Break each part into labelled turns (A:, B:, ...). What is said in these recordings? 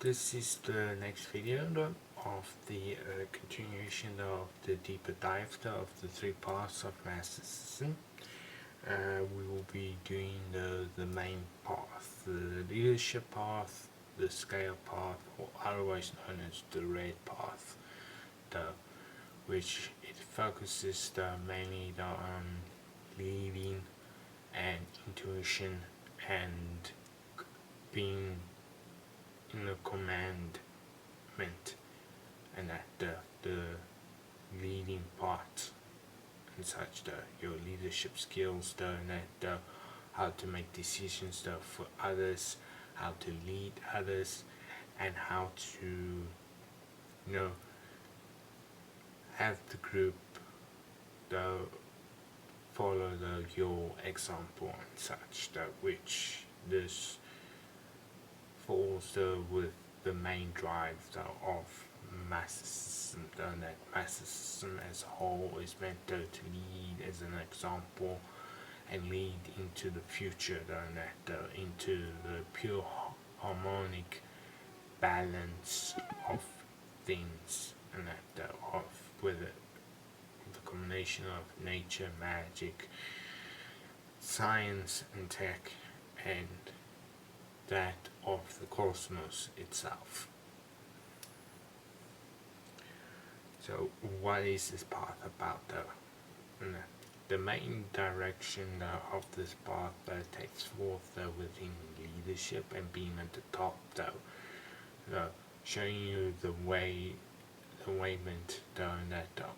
A: This is the next video of the continuation of the deeper dive of the three paths of Gnosticism. We will be doing the main path, the leadership path, the scale path, or otherwise known as the red path, which it focuses mainly on leading and intuition and being in a commandment, and that the leading part and such, your leadership skills, and that how to make decisions for others, how to lead others, and how to have the group follow your example and such, which this falls with the main drive of Gnosticism, that Gnosticism as a whole is meant to lead as an example and lead into the future, into the pure harmonic balance of things, and that of with the combination of nature, magic, science and tech, and that of the cosmos itself. So what is this path about though? The main direction of this path takes forth within leadership and being at the top showing you the wayment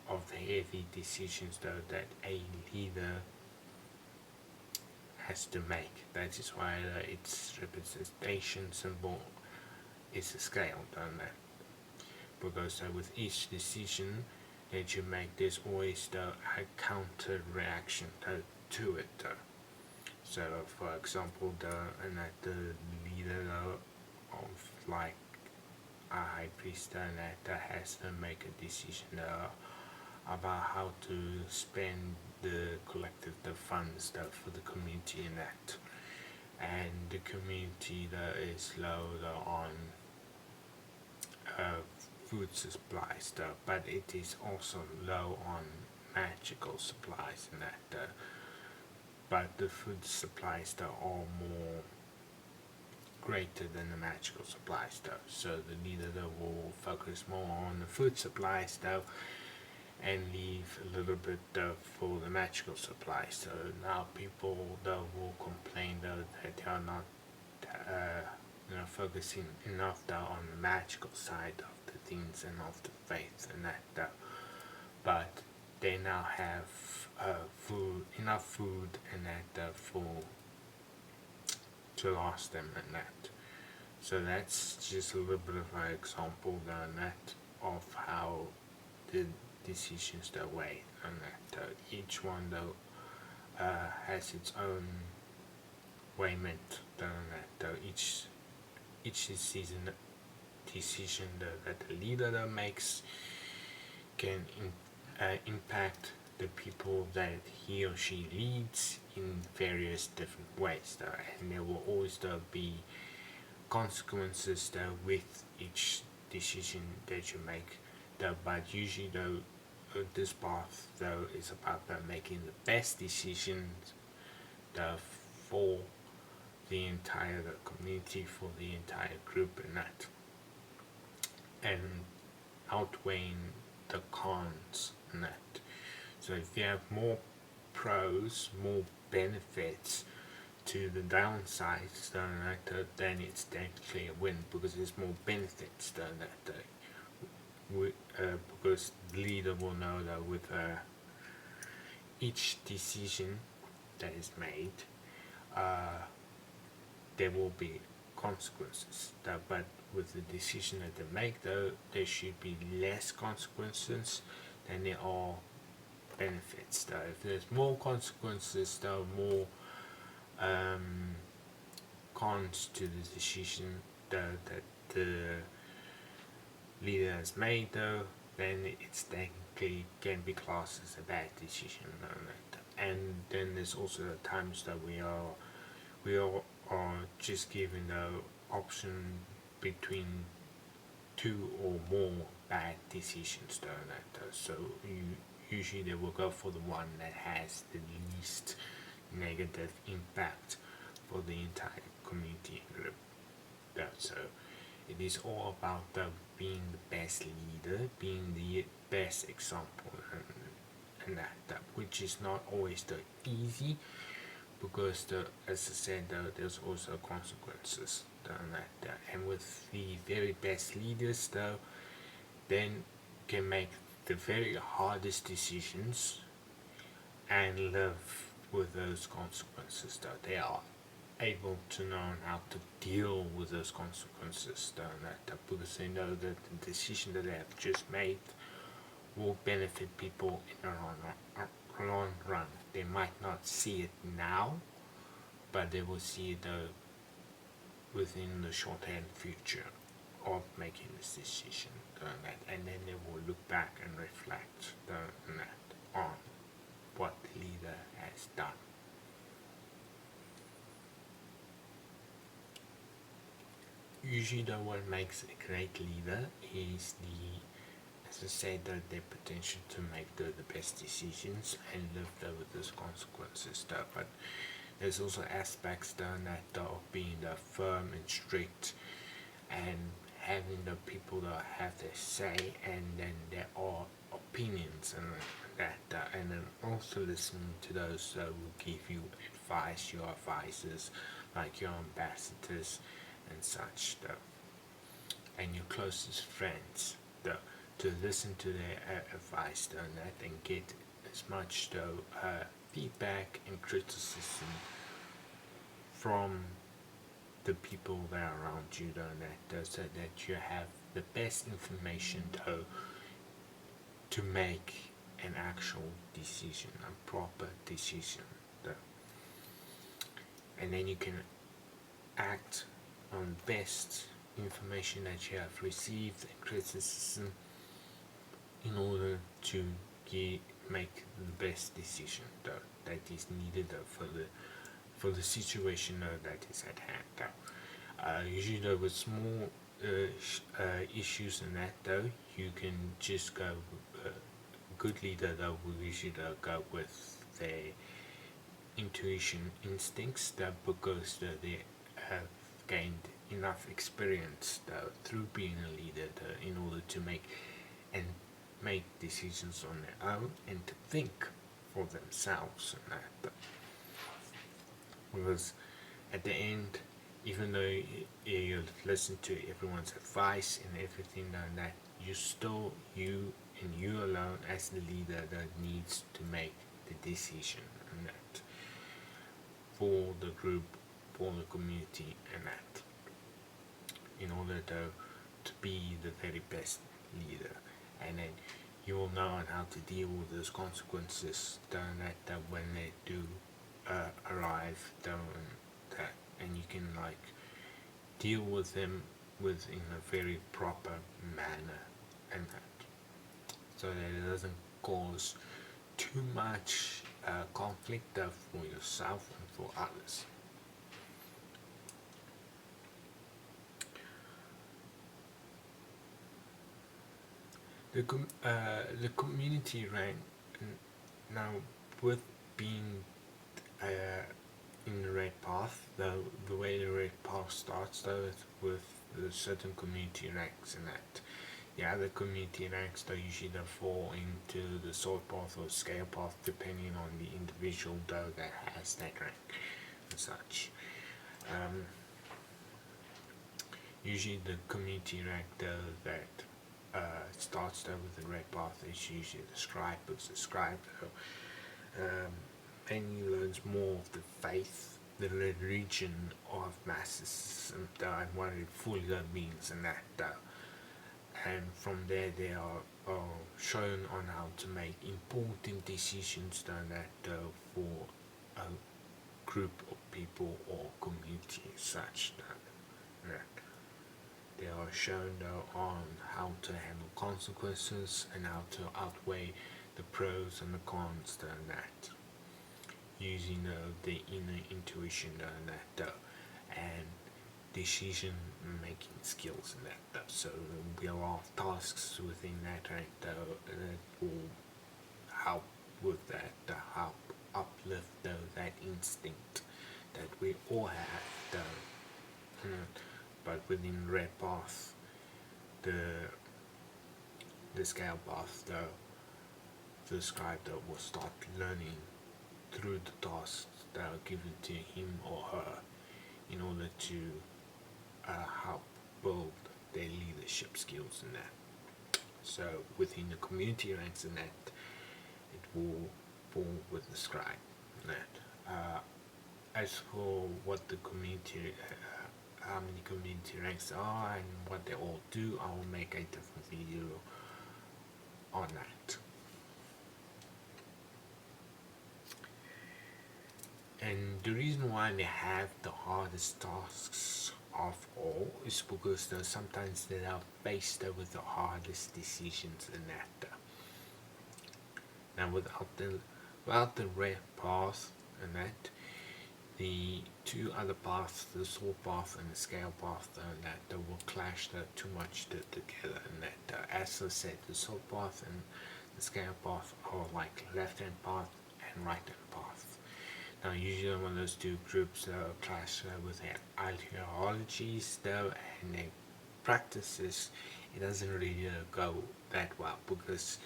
A: of the heavy decisions that a leader has to make. That is why its representation symbol is a scale, because with each decision that you make, there's always a counter reaction to it. So, for example, the leader of like a high priest that has to make a decision about how to spend the collective funds for the community and the community is low on food supplies but it is also low on magical supplies but the food supplies are more greater than the magical supplies so the leader will focus more on the food supplies and leave a little bit for the magical supplies. So now people will complain that they are not focusing enough on the magical side of the things and of the faith and that but they now have enough food and that to last them and that. So that's just a little bit of an example of how the decisions weigh, and that each one has its own weighment, that each decision that the leader makes can impact the people that he or she leads in various different ways, and there will always be consequences with each decision that you make, but usually this path is about making the best decisions for the entire community, for the entire group, and outweighing the cons and that. So if you have more pros, more benefits to the downsides then it's technically a win, because there's more benefits because the leader will know that with each decision that is made there will be consequences, but with the decision that they make there should be less consequences than there are benefits. If there's more consequences, there are more cons to the decision that the leader has made, then it's technically can be classed as a bad decision. And then there's also times that we are just given the option between two or more bad decisions done at so usually they will go for the one that has the least negative impact for the entire community group. So it is all about being the best leader, being the best example, and that which is not always the easy, because as I said, there's also consequences done that, and with the very best leaders, though, then can make the very hardest decisions and live with those consequences. Though they are able to know how to deal with those consequences, that because they know that the decision that they have just made will benefit people in the long run. They might not see it now, but they will see it within the short-term future of making this decision, and then they will look back and reflect on what the leader has done. Usually, though, what makes a great leader is as I said, their potential to make the best decisions and live with those consequences, though. But there's also aspects that of being firm and strict, and having the people that have their say, and then there are opinions and that, and then also listening to those who give you advice, your advisors, like your ambassadors and such, though, and your closest friends, though, to listen to their advice, though, and get as much feedback and criticism from the people that are around you, though, so that you have the best information to make an actual decision, a proper decision, though. And then you can act on best information that you have received and criticism in order to make the best decision, though, that is needed for the situation that is at hand. Usually, though, with small issues and that, though, you can just go. Good leader, though, will usually go with their intuition instincts, because they have gained enough experience through being a leader in order to make decisions on their own and to think for themselves and that. Because at the end, even though you listen to everyone's advice and everything like that, you and you alone as the leader that needs to make the decision and that for the group, for the community and that, in order to be the very best leader. And then you will know how to deal with those consequences that when they do arrive, and you can deal with them in a very proper manner and that, so that it doesn't cause too much conflict for yourself and for others. The community rank now, with being in the red path, the way the red path starts, though, is with the certain community ranks and that. The other community ranks, though, usually fall into the sword path or scale path, depending on the individual, though, that has that rank and such. Usually the community rank, though, that starts though with the red path is usually the scribe, because the scribe, and he learns more of the faith, the religion of Gnosticism, and what it fully means and that, and from there they are shown on how to make important decisions for a group of people or community as such, that they are shown on how to handle consequences and how to outweigh the pros and the cons and that, using the inner intuition and decision making skills in that though. So there are tasks within that right that will help with that, to help uplift though that instinct that we all have though. But within red path, the the scale path though, the scribe though will start learning through the tasks that are given to him or her in order to help build their leadership skills in that. So within the community ranks in that, it will fall with the scribe in that. As for what the community, how many community ranks are and what they all do, I will make a different video on that. And the reason why they have the hardest tasks of all is because sometimes they are faced with the hardest decisions in that. Now without the red path and that, the two other paths, the sword path and the scale path, that will clash too much together. And that, as I said, the sword path and the scale path are like left hand path and right hand path. Now, usually when those two groups clash with their ideologies, though, and their practices, it doesn't really go that well because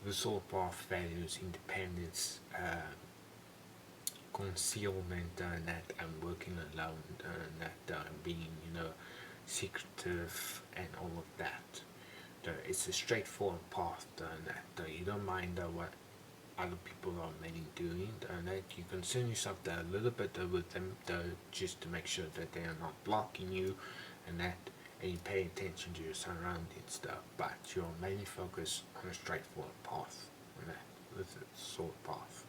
A: the sword path values independence, concealment, that I'm working alone, that I'm being, secretive and all of that. It's a straightforward path, that you don't mind what other people are mainly doing, and that you concern yourself a little bit with them, just to make sure that they are not blocking you, and that, and you pay attention to your surroundings, but you're mainly focused on a straightforward path, and that with a sword path.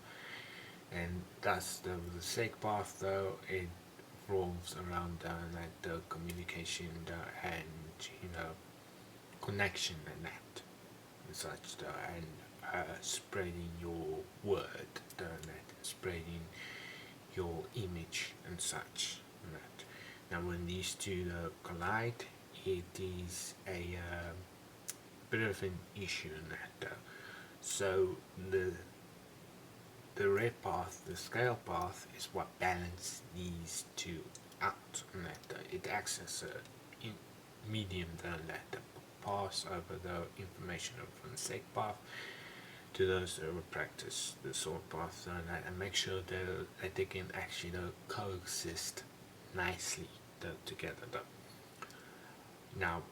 A: And thus the sake path though, it revolves around that communication and connection and that and such and spreading your word and spreading your image and such and that. Now when these two collide, it is a bit of an issue in that. So the red path, the scale path, is what balances these two out, and that it acts as a medium that pass over the information from the sake path to those that will practice the sword path, and make sure that they can actually coexist nicely together. Now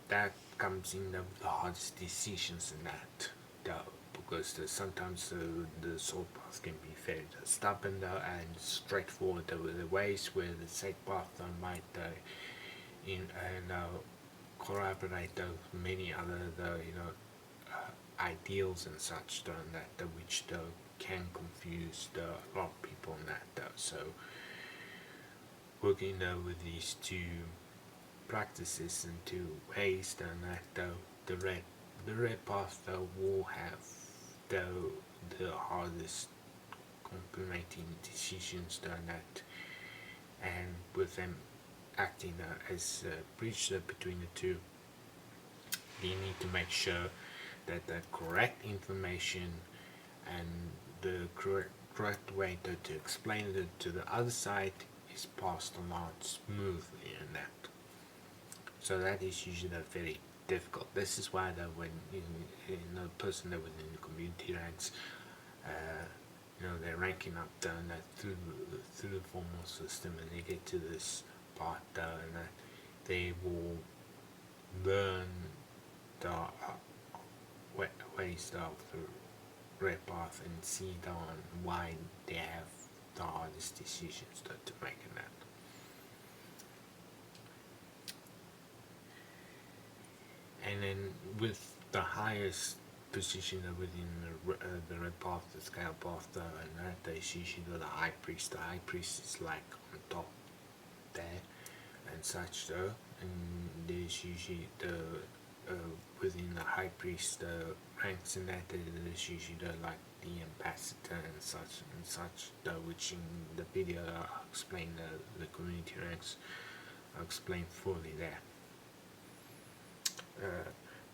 A: that comes in the hardest decisions in that. Because sometimes the sword path can be very stubborn and straightforward with the ways, where the sake path might collaborate many other ideals and such that which can confuse a lot of people in that. So working with these two practices and two ways, that the red path will have the hardest complementing decisions that, and with them acting as a bridge between the two, you need to make sure that the correct information and the correct way to explain it to the other side is passed along smoothly in that. So that is usually very difficult. This is why when a person that within the community ranks, they're ranking up through the formal system, and they get to this part, and they will learn the ways of the red path and see why they have the hardest decisions to make in that. And then with the highest position within the red path, the scale path, and that is usually the high priest. The high priest is like on top there and such and there's usually within the high priest ranks in that there's usually like the ambassador and such, which in the video I'll explain the community ranks. I'll explain fully there.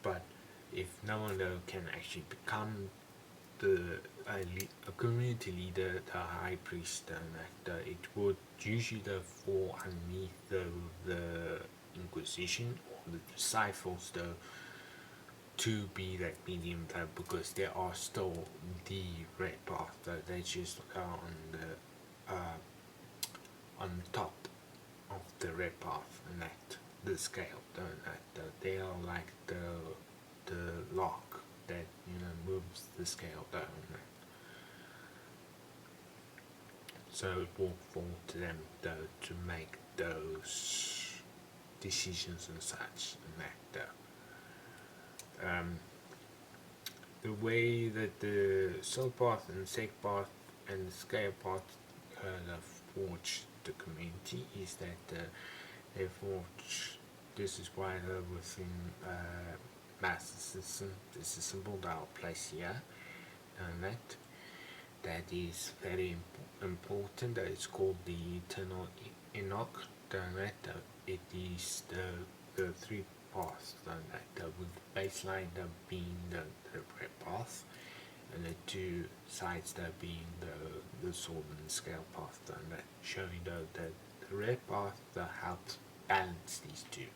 A: But if no one though can actually become a community leader, the high priest, it would usually fall underneath the Inquisition or the disciples though, to be that medium though, because there are still the red path though, they just on the top of the red path, and that the scale though, they are like the lock that moves the scale down. So it will fall to them though to make those decisions and such, and that the way that the soul path and sake path and the scale path forge the community is that they forge. This is why within Masticism, this is symbol that I'll place here, and that is very important. That is called the Eternal Enoch. It is the three paths, with the baseline being the red path, and the two sides being the sword and the scale path, that showing that the red path helps balance these two.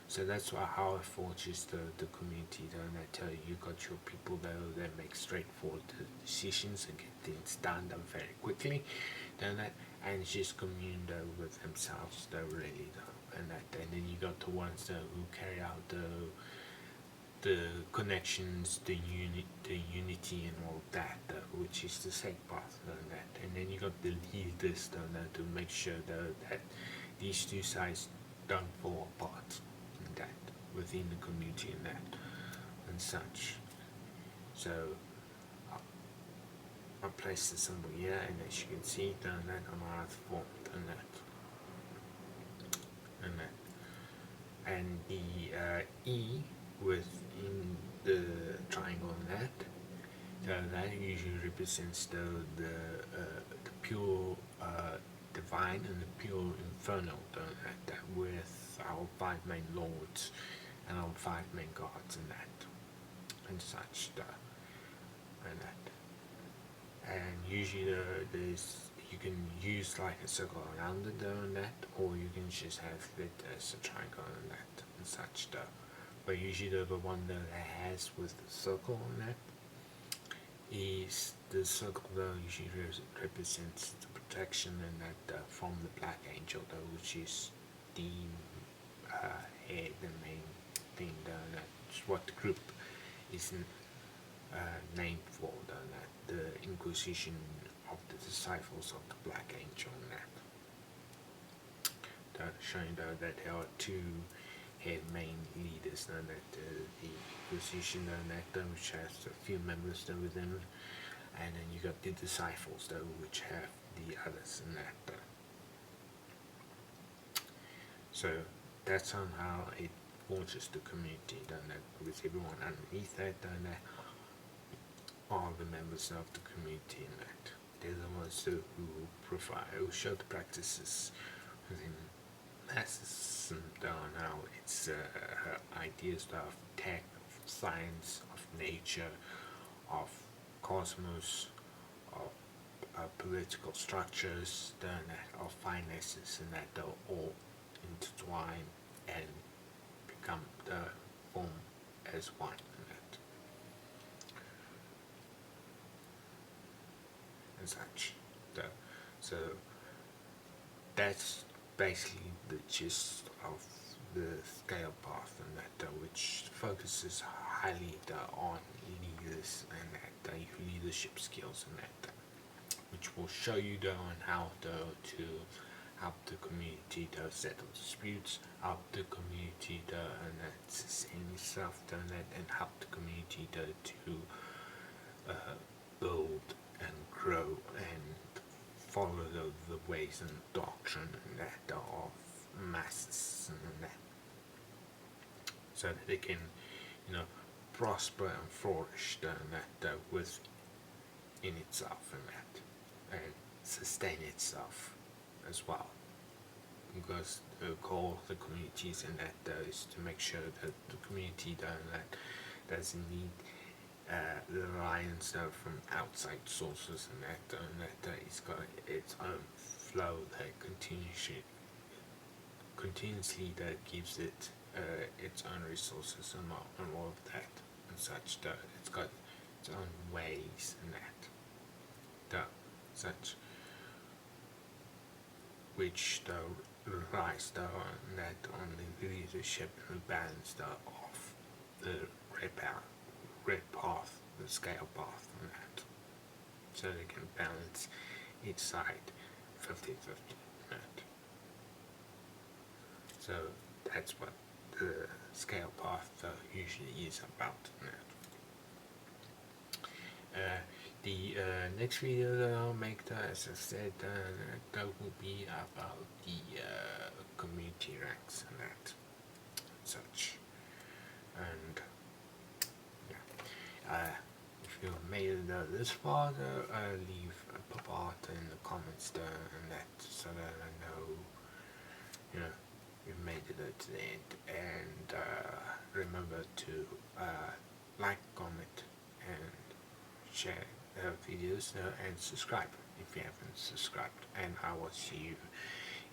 A: So that's how it forges the community. That you got your people that make straightforward decisions and get things done very quickly, and just commune with themselves really, and then you got the ones who carry out the connections, the unity and all that, which is the sake path, and then you got the leaders to make sure that these two sides don't fall apart, and that within the community and such. So I'll place the symbol here, and as you can see, that on our form, and the E within the triangle on that. So that usually represents the pure divine and the pure infernal, with our 5 main lords and our 5 main gods and such, and usually there's, you can use like a circle around it or you can just have it as a triangle and such, but usually the one that has with the circle on that is the circle usually represents the protection and that from the Black Angel which is the head, the main thing that's what the group is named for, the Inquisition of the Disciples of the Black Angel, showing that there are 2 head main leaders, that the Inquisition which has a few members within, and then you got the disciples which have the others in that. So that's on how it launches the community, that with everyone underneath that, all the members of the community in that. They're the ones who show the practices within Masticism, how it's ideas of tech, of science, of nature, of cosmos, of political structures, of finances, and that they'll all intertwine and become the form as one. And such. So that's basically the gist of the scale path, and that which focuses highly on leaders and that leadership skills, and that which will show you on how to help the community to settle disputes, help the community and sustain itself, and help the community to build and grow and follow the ways and doctrine and that of masses and that. so that they can, you know, prosper and flourish within itself and sustain itself as well. Because the goal of the communities and is to make sure that the community doesn't need reliance from outside sources, and that it's got its own flow that continuously that gives it its own resources and all of that and such. That it's got its own ways and that such which relies on the leadership and the balance of the red path, the scale path on that, so they can balance each side 50-50. So that's what the scale path usually is about. The next video that I'll make, as I said, that will be about the community ranks and that such. And yeah, if you made it this far, leave a part in the comments there and that, so that I know, you know, you've made it to the end. And remember to like, comment, and share videos and subscribe if you haven't subscribed. And I will see you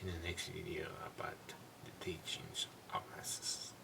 A: in the next video about the teachings of Narcissus.